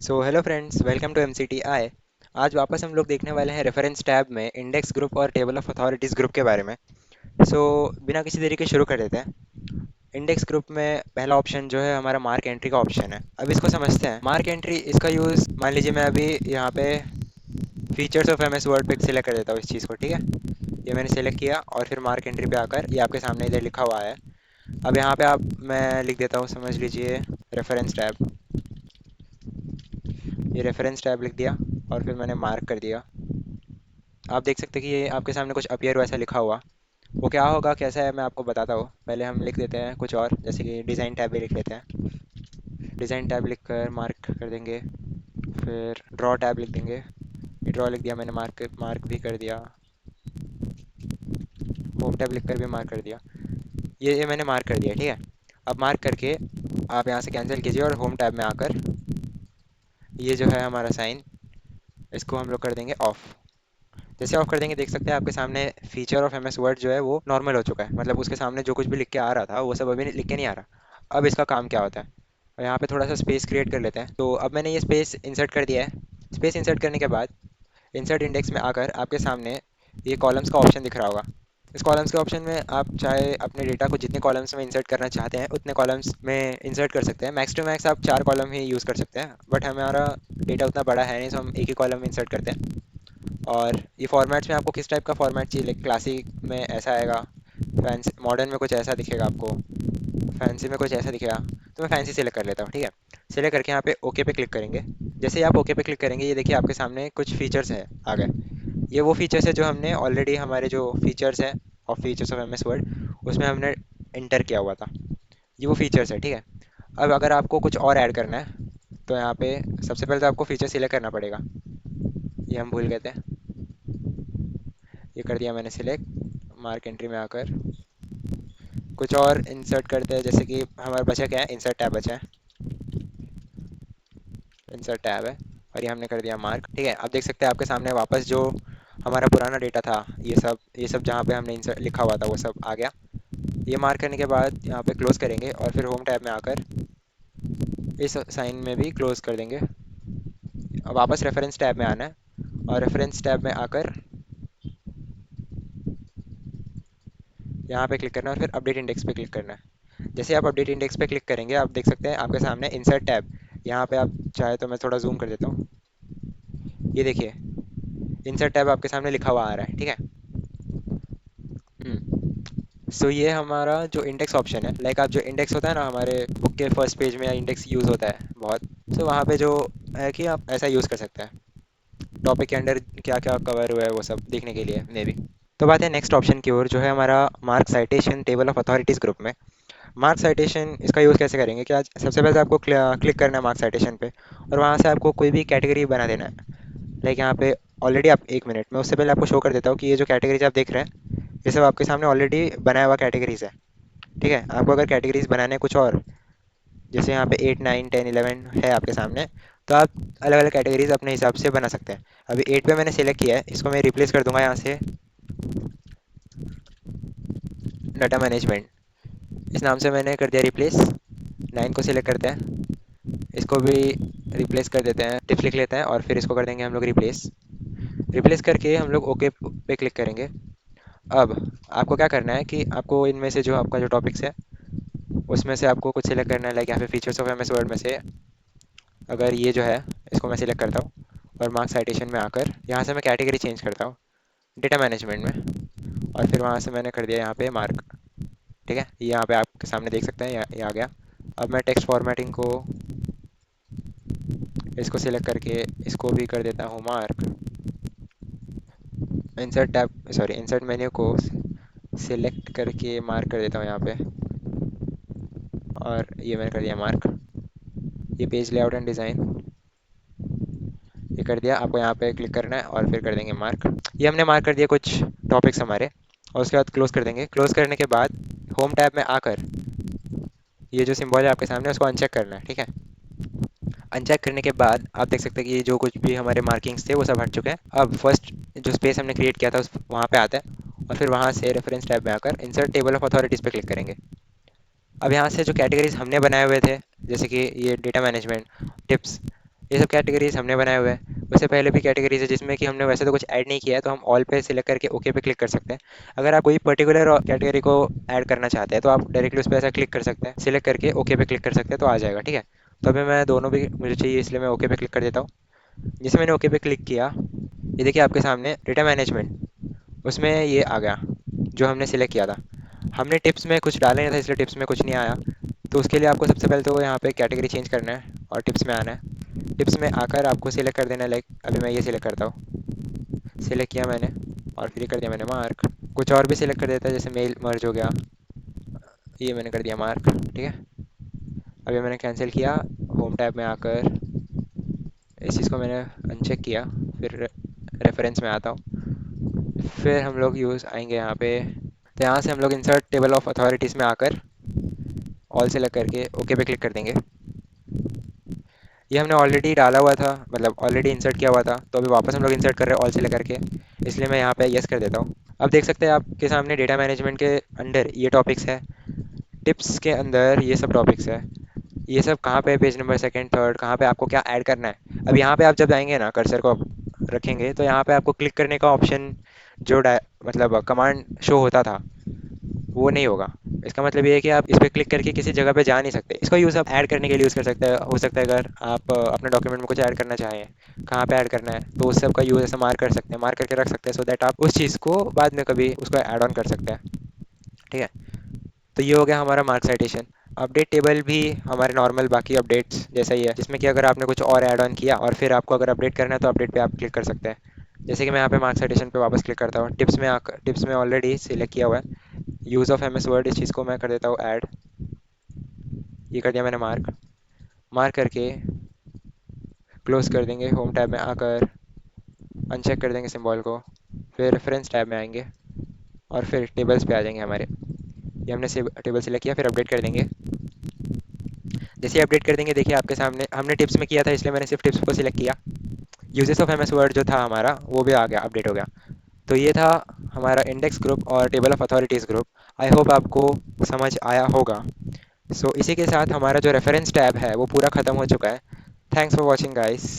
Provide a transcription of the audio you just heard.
So hello friends, welcome to MCTI। आज वापस हम लोग देखने वाले हैं रेफरेंस टैब में इंडेक्स ग्रुप और टेबल ऑफ अथॉरिटीज़ ग्रुप के बारे में। सो बिना किसी देरी के शुरू कर देते हैं। इंडेक्स ग्रुप में पहला ऑप्शन जो है हमारा मार्क एंट्री का ऑप्शन है। अब इसको समझते हैं। मार्क एंट्री, इसका यूज़ मान लीजिए मैं अभी यहाँ पे फीचर्स ऑफ MS वर्ड पे सिलेक्ट कर देता हूँ इस चीज़ को, ठीक है। ये मैंने सेलेक्ट किया और फिर मार्क एंट्री पे आकर ये आपके सामने इधर लिखा हुआ है। अब यहाँ पे आप मैं लिख देता हूँ, समझ लीजिए रेफरेंस टैब। ये रेफरेंस टैब लिख दिया और फिर मैंने मार्क कर दिया। आप देख सकते हैं कि ये आपके सामने कुछ अपीयर वैसा लिखा हुआ। वो क्या होगा कैसा है मैं आपको बताता हूँ। पहले हम लिख देते हैं कुछ और, जैसे कि डिज़ाइन टैब भी लिख लेते हैं। डिज़ाइन टैब लिख कर मार्क कर देंगे। फिर ड्रॉ टैब लिख देंगे। ये ड्रॉ लिख दिया मैंने, मार्क मार्क भी कर दिया। होम टैब लिख कर भी मार्क कर दिया। ये मैंने मार्क कर दिया, ठीक है। अब मार्क करके आप यहाँ से कैंसिल कीजिए और होम टैब में आकर ये जो है हमारा साइन, इसको हम लोग कर देंगे ऑफ। जैसे ऑफ कर देंगे देख सकते हैं आपके सामने फीचर ऑफ MS वर्ड जो है वो नॉर्मल हो चुका है। मतलब उसके सामने जो कुछ भी लिख के आ रहा था वो सब अभी लिख के नहीं आ रहा। अब इसका काम क्या होता है, और यहाँ पे थोड़ा सा स्पेस क्रिएट कर लेते हैं। तो अब मैंने ये स्पेस इंसर्ट कर दिया है। स्पेस इंसर्ट करने के बाद इंसर्ट इंडेक्स में आकर आपके सामने ये कॉलम्स का ऑप्शन दिख रहा होगा। इस कॉलम्स के ऑप्शन में आप चाहे अपने डेटा को जितने कॉलम्स में इंसर्ट करना चाहते हैं उतने कॉलम्स में इंसर्ट कर सकते हैं। मैक्स टू मैक्स आप 4 कॉलम ही यूज़ कर सकते हैं, बट हमारा डेटा उतना बड़ा है नहीं, तो हम एक ही कॉलम इंसर्ट करते हैं। और ये फॉर्मेट्स में आपको किस टाइप का फॉर्मेट चाहिए, क्लासिक में ऐसा आएगा, फैंसी मॉडर्न में कुछ ऐसा दिखेगा आपको, फैंसी में कुछ ऐसा दिखेगा। तो मैं फैंसी सेलेक्ट कर लेता हूँ, ठीक है। सेलेक्ट करके यहाँ पे ओके पे क्लिक करेंगे। जैसे ही आप ओके पे क्लिक करेंगे ये देखिए आपके सामने कुछ फीचर्स है आ गए। ये वो फीचर्स है जो हमने ऑलरेडी हमारे जो फीचर्स है of features of MS word उसमें हमने इंटर किया हुआ था। ये वो फीचर्स है, ठीक है। अब अगर आपको कुछ और ऐड करना है तो यहाँ पे सबसे पहले तो आपको फीचर सिलेक्ट करना पड़ेगा। ये हम भूल गए थे। ये कर दिया मैंने सिलेक्ट। मार्क एंट्री में आकर कुछ और इंसर्ट करते हैं, जैसे कि हमारा बचा क्या है, इंसर्ट टैब बचा है। इंसर्ट टैब है और ये हमने कर दिया मार्क, ठीक है। अब देख सकते हैं आपके सामने वापस जो हमारा पुराना डेटा था, ये सब जहाँ पे हमने इंसर्ट लिखा हुआ था वो सब आ गया। ये मार्क करने के बाद यहाँ पे क्लोज करेंगे और फिर होम टैब में आकर इस साइन में भी क्लोज कर देंगे। अब वापस रेफरेंस टैब में आना है और रेफरेंस टैब में आकर यहाँ पे क्लिक करना है और फिर अपडेट इंडेक्स पे क्लिक करना है। जैसे आप अपडेट इंडेक्स पे क्लिक करेंगे आप देख सकते हैं आपके सामने इंसर्ट टैब, यहाँ पे आप चाहे तो मैं थोड़ा जूम कर देता हूँ। ये देखिए इंसर्ट टैब आपके सामने लिखा हुआ आ रहा है, ठीक है। सो ये हमारा जो इंडेक्स ऑप्शन है, लाइक आप जो इंडेक्स होता है ना हमारे बुक के फर्स्ट पेज में इंडेक्स यूज़ होता है बहुत। सो वहाँ पे जो है कि आप ऐसा यूज़ कर सकते हैं टॉपिक के अंडर क्या क्या कवर हुआ है वो सब देखने के लिए मे बी। तो बात है नेक्स्ट ऑप्शन की ओर, जो है हमारा mark citation table of authorities group में। मार्क साइटेशन इसका यूज़ कैसे करेंगे कि आज सबसे पहले तो आपको क्लिक करना है मार्क साइटेशन पे और वहाँ से आपको कोई भी कैटेगरी बना देना है। लाइक यहाँ पे ऑलरेडी आप 1 मिनट में, उससे पहले आपको शो कर देता हूँ कि ये जो कैटेगरीज आप देख रहे हैं ये सब आपके सामने ऑलरेडी बनाया हुआ कैटेगरीज है, ठीक है। आपको अगर कैटेगरीज बनाने हैं कुछ और, जैसे यहाँ पे 8 9 10 11 है आपके सामने, तो आप अलग अलग कैटेगरीज अपने हिसाब से बना सकते हैं। अभी 8 पे मैंने सेलेक्ट किया है, इसको मैं रिप्लेस कर दूंगा यहाँ से डाटा मैनेजमेंट, इस नाम से मैंने कर दिया रिप्लेस। 9 को सिलेक्ट करते हैं, इसको भी रिप्लेस कर देते हैं, टिक लिख लेते हैं और फिर इसको कर देंगे हम लोग रिप्लेस। रिप्लेस करके हम लोग ओके पे क्लिक करेंगे। अब आपको क्या करना है कि आपको इनमें से जो आपका जो टॉपिक्स है उसमें से आपको कुछ सिलेक्ट करना है। लाइक यहाँ पे फीचर्स ऑफ MS वर्ड में से अगर ये जो है इसको मैं सिलेक्ट करता हूँ और मार्क्स साइटेशन में आकर यहाँ से मैं कैटेगरी चेंज करता हूँ डेटा मैनेजमेंट में, और फिर वहाँ से मैंने कर दिया यहाँ पे मार्क, ठीक है। ये यहाँ पे आपके सामने देख सकते हैं, ये आ गया। अब मैं टेक्स्ट फॉर्मेटिंग को इसको सिलेक्ट करके इसको भी कर देता हूँ mark. Insert tab sorry insert menu को सिलेक्ट करके मार्क कर देता हूँ यहाँ पे और ये मैंने कर दिया मार्क। ये पेज लेआउट एंड डिज़ाइन ये कर दिया। आपको यहाँ पे क्लिक करना है और फिर कर देंगे मार्क। ये हमने मार्क कर दिया कुछ टॉपिक्स हमारे, और उसके बाद क्लोज कर देंगे। क्लोज करने के बाद होम टैब में आकर ये जो सिंबल है आपके सामने उसको अनचेक करना है, ठीक है। अनचेक करने के बाद आप देख सकते हैं कि ये जो कुछ भी हमारे मार्किंग्स थे वो सब हट चुके हैं। अब फर्स्ट जो स्पेस हमने क्रिएट किया था उस वहाँ पे आता है और फिर वहाँ से रेफरेंस टैब में आकर इंसर्ट टेबल ऑफ अथॉरिटीज़ पे क्लिक करेंगे। अब यहाँ से जो कैटेगरीज हमने बनाए हुए थे, जैसे कि ये डेटा मैनेजमेंट, टिप्स, ये सब कैटेगरीज हमने बनाए हुए हैं। उससे पहले भी कैटेगरीज है जिसमें कि हमने वैसे तो कुछ ऐड नहीं किया है, तो हम ऑल पे सिलेक्ट करके ओके पे क्लिक कर सकते हैं। अगर आप कोई पर्टिकुलर कैटेगरी को ऐड करना चाहते हैं तो आप डायरेक्टली उस पर ऐसा क्लिक कर सकते हैं, सिलेक्ट करके ओके पे क्लिक कर सकते हैं, तो आ जाएगा। ठीक है, तो अभी मैं दोनों भी मुझे चाहिए इसलिए मैं ओके पे क्लिक कर देता हूँ। जैसे मैंने ओके पे क्लिक किया, ये देखिए आपके सामने डेटा मैनेजमेंट, उसमें ये आ गया जो हमने सिलेक्ट किया था। हमने टिप्स में कुछ डाले नहीं था इसलिए टिप्स में कुछ नहीं आया। तो उसके लिए आपको सबसे पहले तो यहाँ पे कैटेगरी चेंज करना है और टिप्स में आना है। टिप्स में आकर आपको सिलेक्ट कर देना है, लाइक अभी मैं ये सिलेक्ट करता हूँ। सिलेक्ट किया मैंने और फिर कर दिया मैंने मार्क। कुछ और भी सिलेक्ट कर देता है, जैसे मेल मर्ज हो गया, ये मैंने कर दिया मार्क। ठीक है, अभी मैंने कैंसिल किया। होम टैब में आकर इस चीज़ को मैंने अनचेक किया, फिर रेफरेंस में आता हूँ। फिर हम लोग यूज़ आएंगे यहाँ पे, तो यहाँ से हम लोग इंसर्ट टेबल ऑफ अथॉरिटीज़ में आकर ऑल सेलेक्ट करके ओके पे क्लिक कर देंगे। ये हमने ऑलरेडी डाला हुआ था, मतलब ऑलरेडी इंसर्ट किया हुआ था, तो अभी वापस हम लोग इंसर्ट कर रहे हैं ऑल सेलेक्ट करके, इसलिए मैं यहाँ पे यस कर देता हूँ। अब देख सकते हैं आपके सामने डेटा मैनेजमेंट के अंडर ये टॉपिक्स है, टिप्स के अंदर ये सब टॉपिक्स है। ये सब कहाँ पे, पेज नंबर सेकंड थर्ड, कहाँ पे आपको क्या ऐड करना है। अब यहाँ पे आप जब जाएंगे ना, कर्सर को रखेंगे तो यहाँ पे आपको क्लिक करने का ऑप्शन जो मतलब कमांड शो होता था वो नहीं होगा। इसका मतलब ये है कि आप इस पर क्लिक करके किसी जगह पे जा नहीं सकते। इसका यूज़ आप ऐड करने के लिए यूज़ कर सकते हैं। हो सकता है अगर आप अपने डॉक्यूमेंट में कुछ ऐड करना चाहें, कहाँ पे ऐड करना है, तो उस सब का यूज़ ऐसा मार्क कर सकते हैं, मार्क करके रख सकते हैं, सो दैट आप उस चीज़ को बाद में कभी उसको ऐड ऑन कर सकते हैं। ठीक है, तो ये हो गया हमारा मार्क साइटेशन। अपडेट टेबल भी हमारे नॉर्मल बाकी अपडेट्स जैसा ही है, जिसमें कि अगर आपने कुछ और ऐड ऑन किया और फिर आपको अगर अपडेट करना है तो अपडेट पे आप क्लिक कर सकते हैं। जैसे कि मैं यहाँ पे मार्क साइटेशन पे वापस क्लिक करता हूँ, टिप्स में आकर, टिप्स में ऑलरेडी सिलेक्ट किया हुआ है यूज़ ऑफ एमएस वर्ड, इस चीज़ को मैं कर देता हूँ ऐड। ये कर दिया मैंने मार्क। मार्क करके क्लोज कर देंगे, होम टैब में आकर अनचेक कर देंगे सिंबल को, फिर रेफरेंस टैब में आएंगे और फिर टेबल्स पे आ जाएंगे हमारे। ये हमने टेबल सेलेक्ट किया, फिर अपडेट कर देंगे। जैसे ही अपडेट कर देंगे, देखिए आपके सामने, हमने टिप्स में किया था इसलिए मैंने सिर्फ टिप्स को सिलेक्ट किया। यूजेस ऑफ एमएस वर्ड जो था हमारा वो भी आ गया, अपडेट हो गया। तो ये था हमारा इंडेक्स ग्रुप और table of authorities group. I hope आपको समझ आया होगा। सो इसी के साथ हमारा जो रेफरेंस टैब है वो पूरा ख़त्म हो चुका है। Thanks for watching guys.